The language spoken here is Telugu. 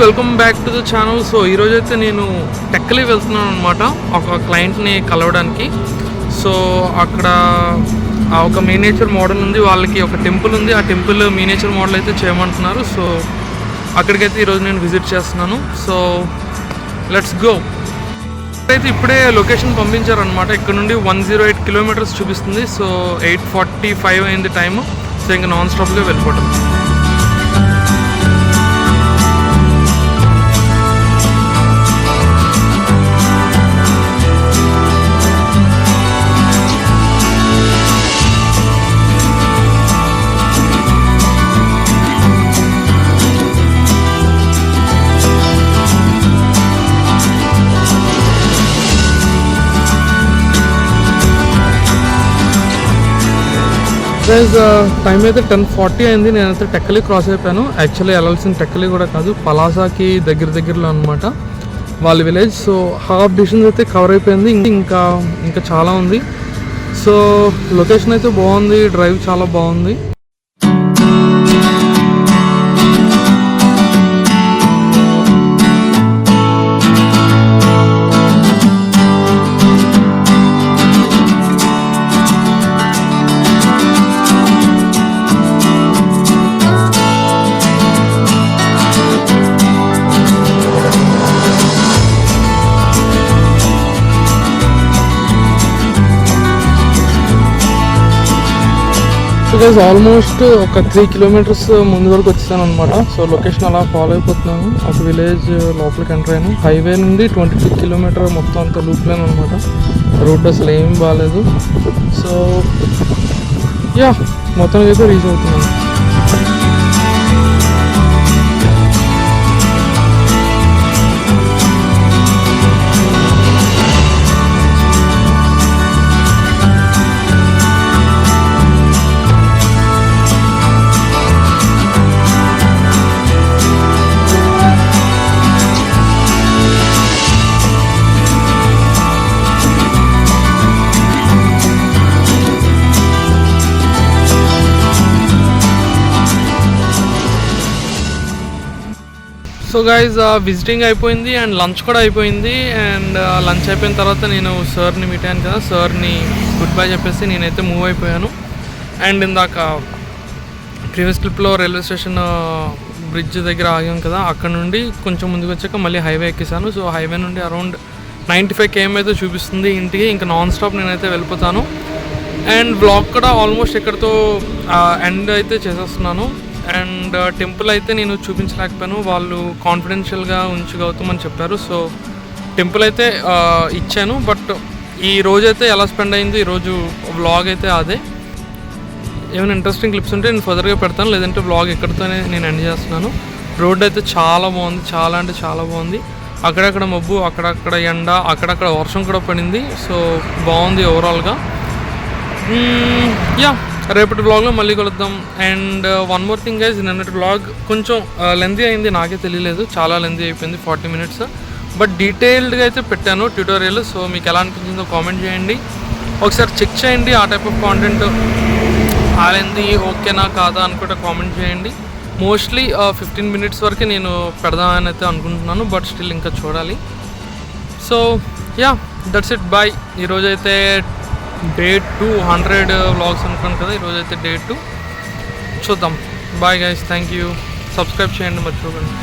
Welcome back to the channel. So ఈరోజు అయితే నేను టెక్కలి వెళ్తున్నాను అనమాట ఒక క్లయింట్ని కలవడానికి. సో అక్కడ ఒక మినియేచర్ మోడల్ ఉంది, వాళ్ళకి ఒక టెంపుల్ ఉంది, ఆ టెంపుల్ మినియేచర్ మోడల్ అయితే చేయమంటున్నారు. సో అక్కడికైతే ఈరోజు నేను విజిట్ చేస్తున్నాను. So let's go. అయితే ఇప్పుడే లొకేషన్ పంపించారనమాట. ఇక్కడ నుండి 108 కిలోమీటర్స్ చూపిస్తుంది. సో 8:45 అయింది టైము. సో ఇంకా నాన్ స్టాప్గా వెళ్ళిపోవటం. టైం అయితే 10:40 అయింది. నేనైతే టెక్కలి క్రాస్ అయిపోయాను. యాక్చువల్లీ వెళ్ళాల్సిన టెక్కలి కూడా కాదు, పలాసాకి దగ్గరలో అనమాట వాళ్ళ విలేజ్. సో హాఫ్ డిస్టెన్స్ అయితే కవర్ అయిపోయింది, ఇంకా చాలా ఉంది. సో లొకేషన్ అయితే బాగుంది, డ్రైవ్ చాలా బాగుంది. ఆల్మోస్ట్ ఒక 3 కిలోమీటర్స్ ముందు వరకు వచ్చాను అనమాట. సో లొకేషన్ అలా ఫాలో అయిపోతున్నాను. ఒక విలేజ్ లోపలికి ఎంటర్ అయ్యాను. హైవే నుండి 22 కిలోమీటర్ మొత్తం అంతా లూప్ లైన్ అనమాట. రోడ్ అసలు ఏం బాగాలేదు. సో మొత్తానికి అయితే రీచ్ అవుతున్నాను. సో గైజ్ విజిటింగ్ అయిపోయింది అండ్ లంచ్ కూడా అయిపోయింది. అండ్ లంచ్ అయిపోయిన తర్వాత నేను సార్ని మీట్ అయ్యాను కదా, సార్ని గుడ్ బై చెప్పేసి నేనైతే మూవ్ అయిపోయాను. అండ్ ఇందాక ప్రీవియస్ క్లిప్లో రైల్వే స్టేషన్ బ్రిడ్జ్ దగ్గర ఆగాం కదా, అక్కడ నుండి కొంచెం ముందుకు వచ్చాక మళ్ళీ హైవే ఎక్కేసాను. సో హైవే నుండి అరౌండ్ 95 km అయితే చూపిస్తుంది ఇంటికి. ఇంకా నాన్ స్టాప్ నేనైతే వెళ్ళిపోతాను. అండ్ బ్లాగ్ కూడా ఆల్మోస్ట్ ఇక్కడితో ఎండ్ అయితే చేసేస్తున్నాను. అండ్ టెంపుల్ అయితే నేను చూపించలేకపోయాను, వాళ్ళు కాన్ఫిడెన్షియల్గా ఉంచగలుగుతామని చెప్పారు. సో టెంపుల్ అయితే ఇచ్చాను. బట్ ఈ రోజు అయితే ఎలా స్పెండ్ అయింది ఈరోజు వ్లాగ్ అయితే అదే. ఏమైనా ఇంట్రెస్టింగ్ క్లిప్స్ ఉంటే నేను ఫర్దర్గా పెడతాను, లేదంటే వ్లాగ్ ఇక్కడితోనే నేను ఎండ్ చేస్తున్నాను. రోడ్ అయితే చాలా బాగుంది, చాలా అంటే చాలా బాగుంది. అక్కడక్కడ మబ్బు, అక్కడక్కడ ఎండ, అక్కడక్కడ వర్షం కూడా పడింది. సో బాగుంది ఓవరాల్గా. రేపటి వ్లాగ్లో మళ్ళీ కలుద్దాం. And one more thing guys, నిన్నటి వ్లాగ్ కొంచెం లెంతీ అయింది, నాకే తెలియలేదు, చాలా లెంతీ అయిపోయింది, 40 minutes. బట్ డీటెయిల్డ్గా అయితే పెట్టాను ట్యూటోరియల్. సో మీకు ఎలా అనిపించిందో కామెంట్ చేయండి, ఒకసారి చెక్ చేయండి. ఆ టైప్ ఆఫ్ కాంటెంట్ ఆలైంది ఓకేనా కాదా అని కూడా కామెంట్ చేయండి. మోస్ట్లీ 15 minutes వరకు నేను పెడదామని అయితే అనుకుంటున్నాను, బట్ స్టిల్ ఇంకా చూడాలి. So that's it, bye. ఈరోజైతే డే 200 వ్లాగ్స్ అనుకున్నాను కదా, ఈరోజైతే డే 2. చూద్దాం. Bye guys, thank you. Subscribe చేయండి మర్చిపోకండి.